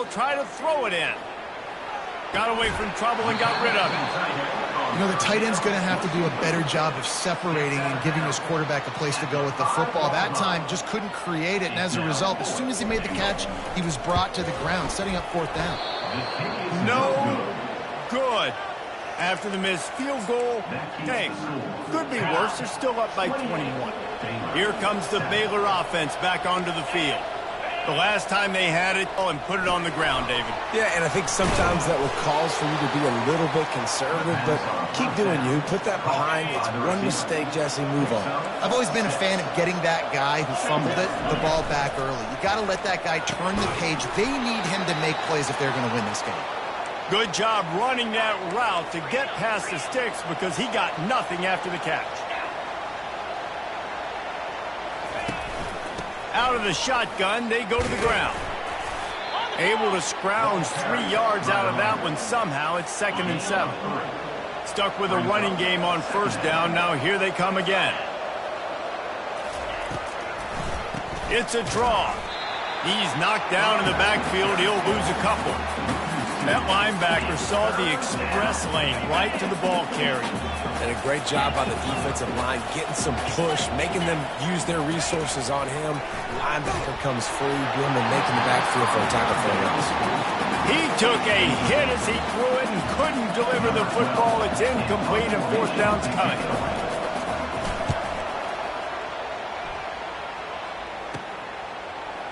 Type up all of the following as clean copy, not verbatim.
they'll try to throw it in. Got away from trouble and got rid of it. You know, the tight end's going to have to do a better job of separating and giving his quarterback a place to go with the football. That time just couldn't create it, and as a result, as soon as he made the catch, he was brought to the ground, setting up 4th down. No good. After the missed field goal, hey, could be worse. They're still up by 21. Here comes the Baylor offense back onto the field. The last time they had it, and put it on the ground, David. Yeah, and I think sometimes that will cause for you to be a little bit conservative, but keep doing you. Put that behind. It's one mistake, Jesse. Move on. I've always been a fan of getting that guy who fumbled it, the ball back early. You got to let that guy turn the page. They need him to make plays if they're going to win this game. Good job running that route to get past the sticks because he got nothing after the catch. Out of the shotgun, they go to the ground. Able to scrounge 3 yards out of that one somehow. It's 2nd and 7. Stuck with a running game on 1st down. Now here they come again. It's a draw. He's knocked down in the backfield. He'll lose a couple. That linebacker saw the express lane right to the ball carrier. And a great job by the defensive line, getting some push, making them use their resources on him. Linebacker comes free, Gilman making the backfield for a tackle for a loss. He took a hit as he threw it and couldn't deliver the football. It's incomplete and 4th down's coming.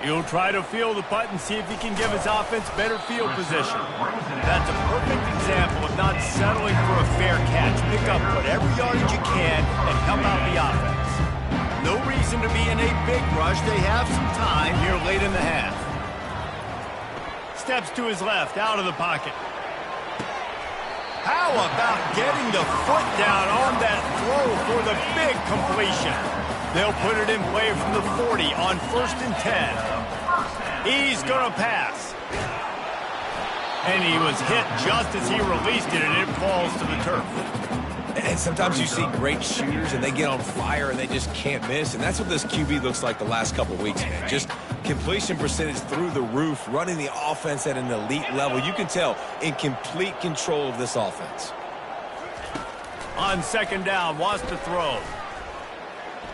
He'll try to field the punt and see if he can give his offense better field position. That's a perfect example of not settling for a fair catch. Pick up whatever yardage you can and help out the offense. No reason to be in a big rush. They have some time here late in the half. Steps to his left, out of the pocket. How about getting the foot down on that throw for the big completion? They'll put it in play from the 40 on 1st and 10. He's going to pass. And he was hit just as he released it, and it falls to the turf. And sometimes you see great shooters, and they get on fire, and they just can't miss. And that's what this QB looks like the last couple weeks, man. Just completion percentage through the roof, running the offense at an elite level. You can tell in complete control of this offense. On 2nd down, wants to throw.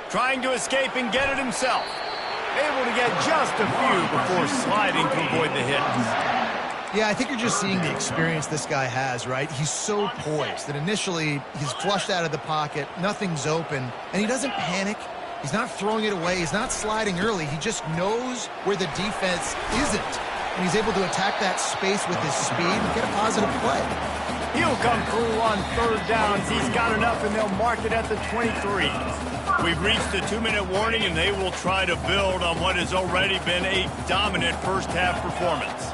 Trying to escape and get it himself. Able to get just a few before sliding to avoid the hit. Yeah, I think you're just seeing the experience this guy has, right? He's so poised that initially he's flushed out of the pocket, nothing's open, and he doesn't panic. He's not throwing it away. He's not sliding early. He just knows where the defense isn't, and he's able to attack that space with his speed and get a positive play. He'll come through on 3rd downs. He's got enough, and they'll mark it at the 23. We've reached the 2-minute warning, and they will try to build on what has already been a dominant first-half performance.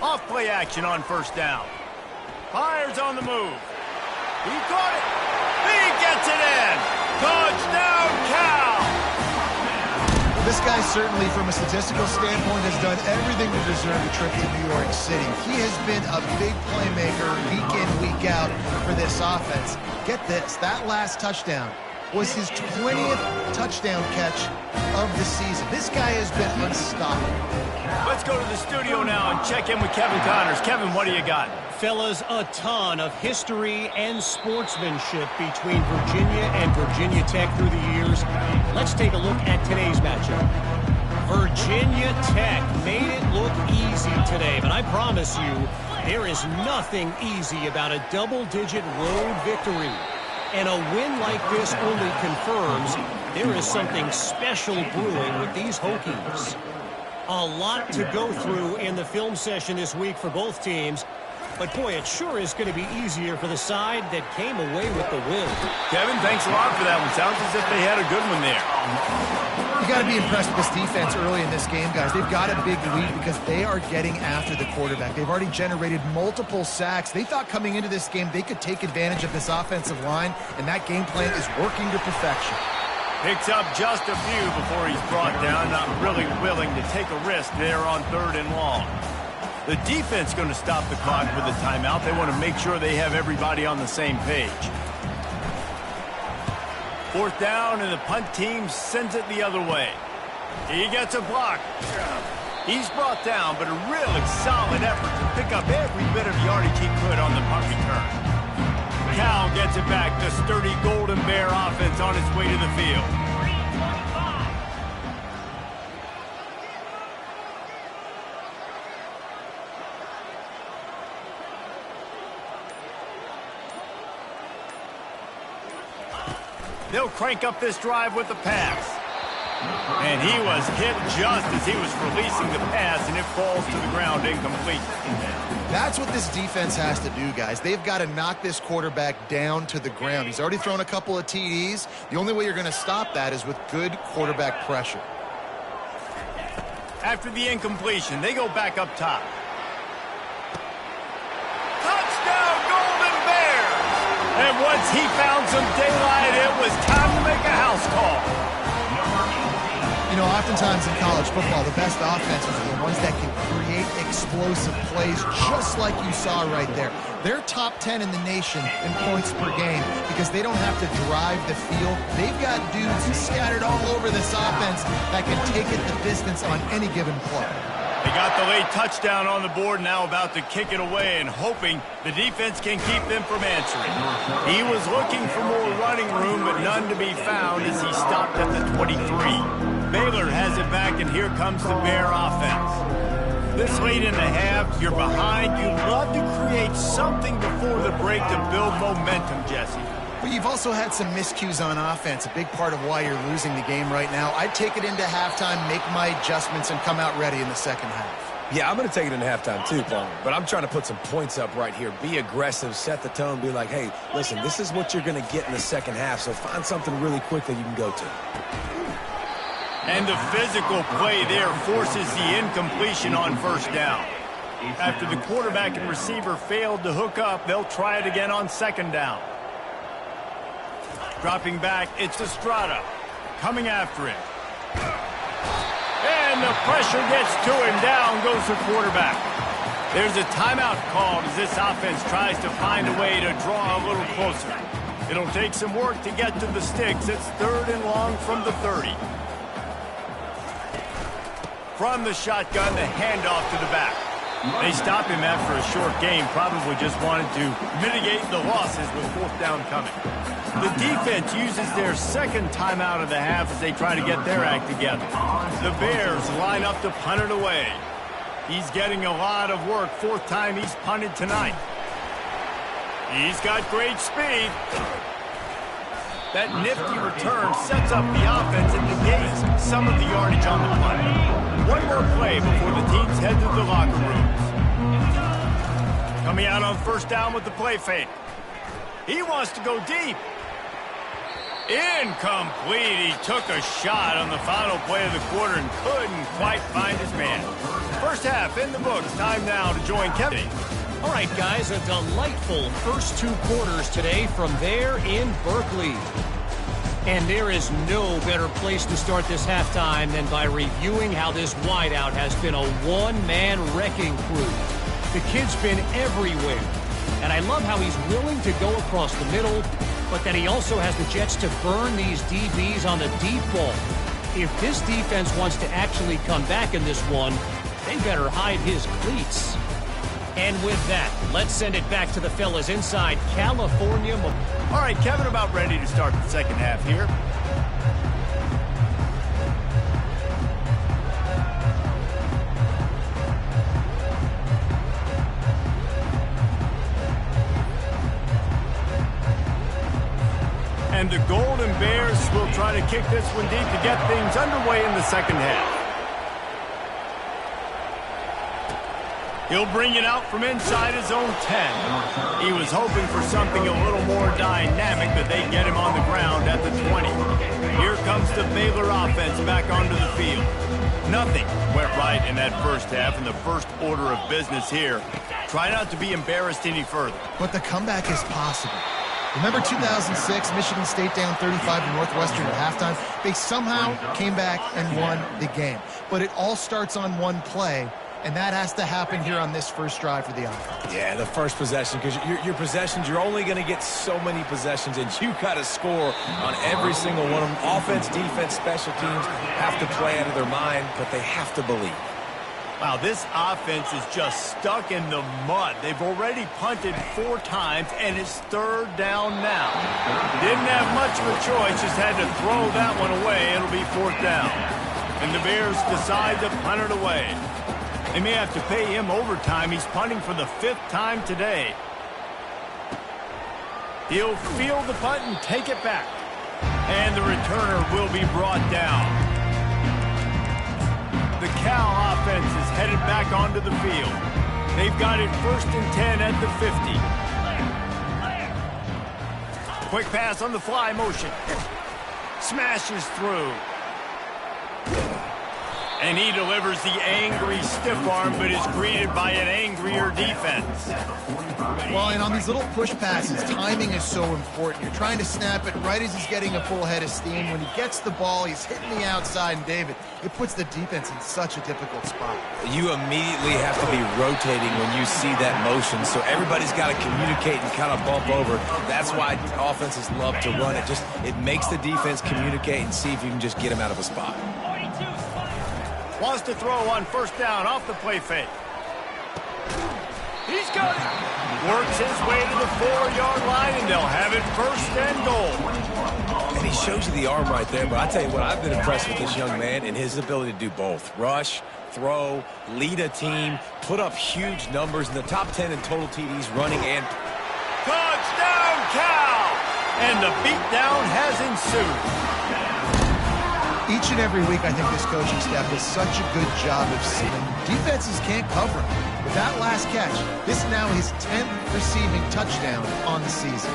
Off play action on 1st down. Fires on the move. He caught it. He gets it in. Touchdown, Cal! This guy certainly, from a statistical standpoint, has done everything to deserve a trip to New York City. He has been a big playmaker week in, week out for this offense. Get this, that last touchdown was his 20th touchdown catch of the season. This guy has been unstoppable. Let's go to the studio now and check in with Kevin Connors. Kevin, what do you got? Fellas, a ton of history and sportsmanship between Virginia and Virginia Tech through the years. Let's take a look at today's matchup. Virginia Tech made it look easy today, but I promise you, there is nothing easy about a double-digit road victory. And a win like this only confirms there is something special brewing with these Hokies. A lot to go through in the film session this week for both teams. But, boy, it sure is going to be easier for the side that came away with the win. Kevin, thanks a lot for that one. Sounds as if they had a good one there. You got to be impressed with this defense early in this game, guys. They've got a big lead because they are getting after the quarterback. They've already generated multiple sacks. They thought coming into this game they could take advantage of this offensive line, and that game plan is working to perfection. Picks up just a few before he's brought down. Not really willing to take a risk there on 3rd and long. The defense going to stop the clock with a timeout. They want to make sure they have everybody on the same page. 4th down, and the punt team sends it the other way. He gets a block. He's brought down, but a really solid effort to pick up every bit of yardage he could on the punt return. Cal gets it back. The sturdy Golden Bear offense on its way to the field. They'll crank up this drive with the pass. And he was hit just as he was releasing the pass, and it falls to the ground incomplete. That's what this defense has to do, guys. They've got to knock this quarterback down to the ground. He's already thrown a couple of TDs. The only way you're going to stop that is with good quarterback pressure. After the incompletion, they go back up top. Touchdown, Golden Bears! And once he found some daylight, it was time to make a house call. You know, oftentimes in college football, the best offenses are the ones that can create explosive plays, just like you saw right there. They're top 10 in the nation in points per game because they don't have to drive the field. They've got dudes scattered all over this offense that can take it the distance on any given play. They got the late touchdown on the board, now about to kick it away and hoping the defense can keep them from answering. He was looking for more running room, but none to be found as he stopped at the 23. Baylor has it back, and here comes the Bear offense. This late in the half, you're behind. You'd love to create something before the break to build momentum, Jesse. But you've also had some miscues on offense, a big part of why you're losing the game right now. I'd take it into halftime, make my adjustments, and come out ready in the second half. Yeah, I'm going to take it into halftime too, Paul. But I'm trying to put some points up right here. Be aggressive, set the tone, be like, hey, listen, this is what you're going to get in the second half, so find something really quick that you can go to. And the physical play there forces the incompletion on first down. After the quarterback and receiver failed to hook up, they'll try it again on second down. Dropping back, it's Estrada. Coming after him. And the pressure gets to him. Down goes the quarterback. There's a timeout called as this offense tries to find a way to draw a little closer. It'll take some work to get to the sticks. It's 3rd and long from the 30. From the shotgun, the handoff to the back. They stop him after a short game, probably just wanted to mitigate the losses with 4th down coming. The defense uses their second timeout of the half as they try to get their act together. The Bears line up to punt it away. He's getting a lot of work. 4th time he's punted tonight. He's got great speed. That nifty return sets up the offense and negates some of the yardage on the punt. One more play before the teams head to the locker rooms. Coming out on first down with the play fake. He wants to go deep. Incomplete. He took a shot on the final play of the quarter and couldn't quite find his man. First half in the books. Time now to join Kevin. All right, guys, a delightful first 2 quarters today from there in Berkeley. And there is no better place to start this halftime than by reviewing how this wideout has been a one-man wrecking crew. The kid's been everywhere. And I love how he's willing to go across the middle, but that he also has the jets to burn these DBs on the deep ball. If this defense wants to actually come back in this one, they better hide his cleats. And with that, let's send it back to the fellas inside California. All right, Kevin, about ready to start the second half here. And the Golden Bears will try to kick this one deep to get things underway in the second half. He'll bring it out from inside his own 10. He was hoping for something a little more dynamic, but they get him on the ground at the 20. Here comes the Baylor offense back onto the field. Nothing went right in that first half, and the first order of business here. Try not to be embarrassed any further. But the comeback is possible. Remember 2006, Michigan State down 35 to Northwestern at halftime? They somehow came back and won the game. But it all starts on one play, and that has to happen here on this first drive for the offense. Yeah, the first possession, because your possessions, you're only going to get so many possessions, and you got to score on every single one of them. Offense, defense, special teams have to play out of their mind, but they have to believe. Wow, this offense is just stuck in the mud. They've already punted 4 times, and it's 3rd down now. Didn't have much of a choice, just had to throw that one away. It'll be 4th down. And the Bears decide to punt it away. They may have to pay him overtime. He's punting for the 5th time today. He'll field the punt and take it back. And the returner will be brought down. The Cal offense is headed back onto the field. They've got it 1st and 10 at the 50. Quick pass on the fly motion. Smashes through. And he delivers the angry stiff arm, but is greeted by an angrier defense. Well, and on these little push passes, timing is so important. You're trying to snap it right as he's getting a full head of steam. When he gets the ball, he's hitting the outside, and David, it puts the defense in such a difficult spot. You immediately have to be rotating when you see that motion, so everybody's got to communicate and kind of bump over. That's why offenses love to run it. It makes the defense communicate and see if you can just get him out of a spot. Wants to throw on 1st down off the play fake. He's got it. Works his way to the 4-yard line, and they'll have it 1st and goal. And he shows you the arm right there, but I tell you what, I've been impressed with this young man and his ability to do both. Rush, throw, lead a team, put up huge numbers in the top 10 in total TDs running and... Touchdown, Cal! And the beatdown has ensued. Each and every week, I think this coaching staff does such a good job of seeing defenses can't cover him. With that last catch, this is now his 10th receiving touchdown on the season.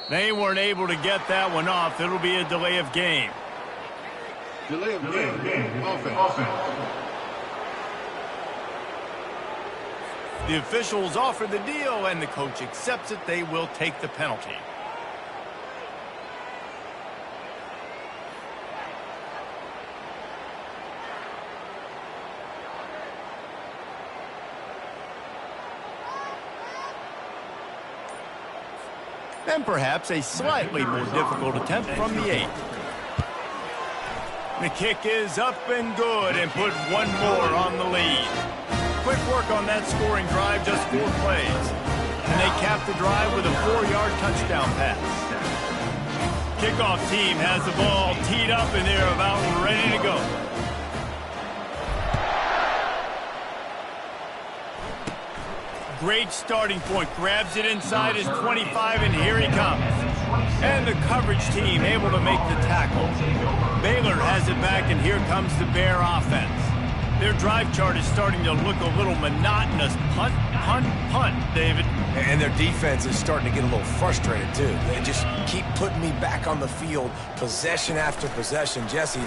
They weren't able to get that one off. It'll be a delay of game. Delay of game. Offense. The officials offer the deal, and the coach accepts it. They will take the penalty. And perhaps a slightly more difficult attempt from the 8. The kick is up and good, and put one more on the lead. Quick work on that scoring drive, just 4 plays. And they cap the drive with a 4-yard touchdown pass. Kickoff team has the ball teed up, and they're about ready to go. Great starting point. Grabs it inside his 25, and here he comes. And the coverage team able to make the tackle. Baylor has it back, and here comes the Bear offense. Their drive chart is starting to look a little monotonous. Punt, punt, punt, David. And their defense is starting to get a little frustrated, too. They just keep putting me back on the field, possession after possession. Jesse,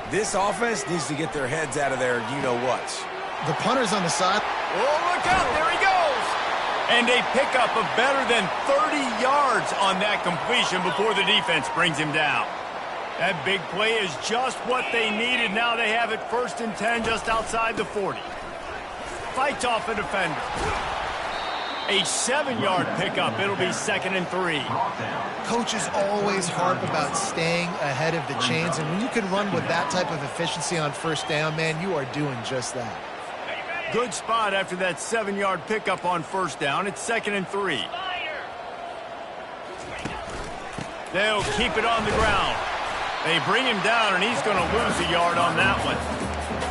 this offense needs to get their heads out of their you-know-whats. The punter's on the side. Oh, look out. There he goes. And a pickup of better than 30 yards on that completion before the defense brings him down. That big play is just what they needed. Now they have it 1st and 10 just outside the 40. Fights off a defender. A 7-yard pickup. It'll be 2nd and 3. Coaches always harp about staying ahead of the chains, and when you can run with that type of efficiency on 1st down, man, you are doing just that. Good spot after that 7-yard pickup on 1st down. It's 2nd and 3. They'll keep it on the ground. They bring him down, and he's going to lose a yard on that one.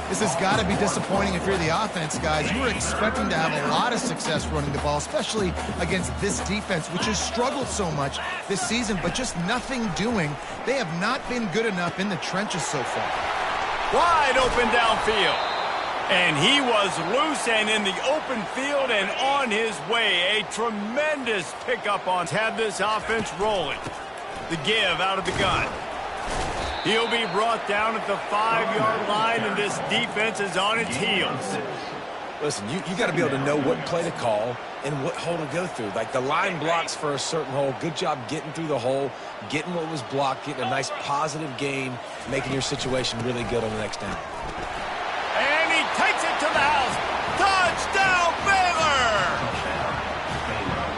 This has got to be disappointing if you're the offense, guys. You were expecting to have a lot of success running the ball, especially against this defense, which has struggled so much this season, but just nothing doing. They have not been good enough in the trenches so far. Wide open downfield. And he was loose and in the open field and on his way. A tremendous pickup on have this offense rolling. The give out of the gun. He'll be brought down at the 5-yard line, and this defense is on its heels. Listen, you got to be able to know what play to call and what hole to go through. Like the line blocks for a certain hole. Good job getting through the hole, getting what was blocked, getting a nice positive gain, making your situation really good on the next down. And he takes it to the house. Touchdown, Baylor!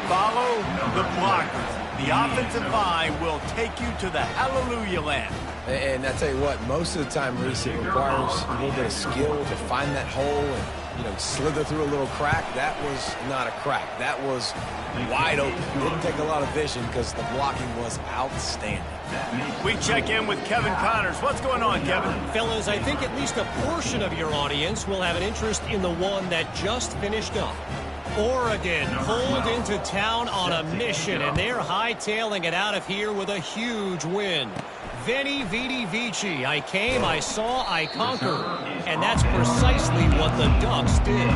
Follow the blockers. The offensive line will take you to the hallelujah land. And I tell you what, most of the time, Reese, it requires a little bit of skill to find that hole and, slither through a little crack. That was not a crack. That was wide open. Didn't take a lot of vision because the blocking was outstanding. We check in with Kevin Connors. What's going on, Kevin? Fellas, I think at least a portion of your audience will have an interest in the one that just finished up. Oregon pulled into town on a mission, and they're hightailing it out of here with a huge win. Veni, vidi, vici. I came, I saw, I conquered. And that's precisely what the Ducks did.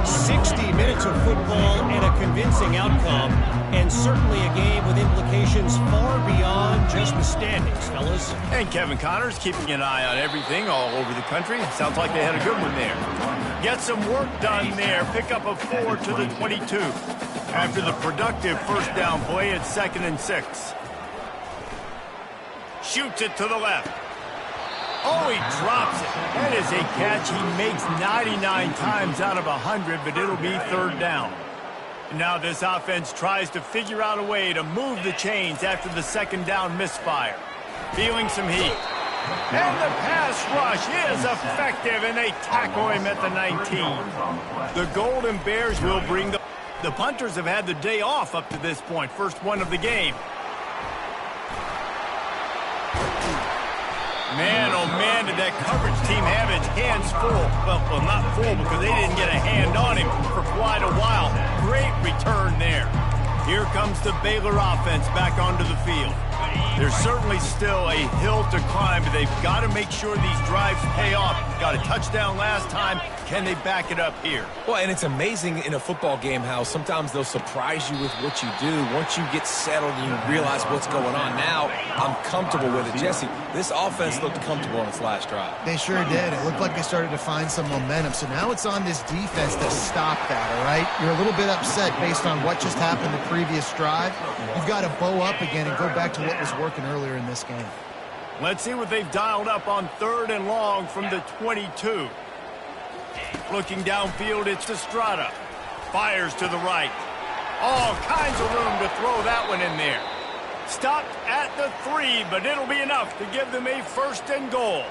60 minutes of football and a convincing outcome, and certainly a game with implications far beyond just the standings, fellas. And Kevin Connors keeping an eye on everything all over the country. Sounds like they had a good one there. Get some work done there. Pick up a 4 to the 22. After the productive first down play, it's 2nd and 6. Shoots it to the left. Oh, he drops it. That is a catch he makes 99 times out of 100, but it'll be 3rd down. Now this offense tries to figure out a way to move the chains after the 2nd down misfire. Feeling some heat. And the pass rush is effective, and they tackle him at the 19. The Golden Bears will bring the punters have had the day off up to this point. First one of the game. Man, oh man, did that coverage team have its hands full. Well, not full because they didn't get a hand on him for quite a while. Great return there. Here comes the Baylor offense back onto the field. There's certainly still a hill to climb, but they've got to make sure these drives pay off. Got a touchdown last time. Can they back it up here? Well, and it's amazing in a football game how sometimes they'll surprise you with what you do. Once you get settled and you realize what's going on, now I'm comfortable with it. Jesse, this offense looked comfortable on its last drive. They sure did. It looked like they started to find some momentum. So now it's on this defense to stop that, all right? You're a little bit upset based on what just happened the previous drive. You've got to bow up again and go back to what was working earlier in this game. Let's see what they've dialed up on 3rd and long from the 22. Looking downfield, it's Estrada. Fires to the right. All kinds of room to throw that one in there. Stopped at the 3, but it'll be enough to give them a 1st and goal.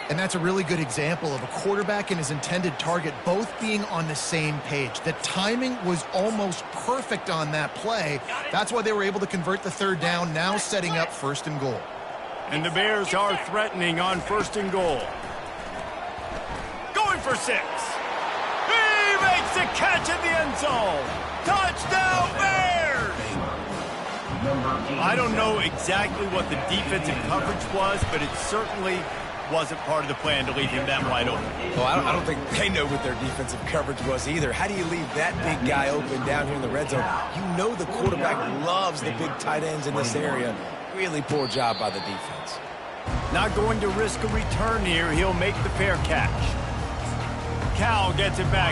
And that's a really good example of a quarterback and his intended target both being on the same page. The timing was almost perfect on that play. That's why they were able to convert the 3rd down, now setting up 1st and goal. And the Bears are threatening on 1st and goal. Going for 6. He makes the catch in the end zone. Touchdown, Bears! I don't know exactly what the defensive coverage was, but it certainly wasn't part of the plan to leave him that wide open. Well, I don't think they know what their defensive coverage was either. How do you leave that big guy open down here in the red zone? You know the quarterback loves the big tight ends in this area. Really poor job by the defense. Not going to risk a return here. He'll make the fair catch. Cal gets it back.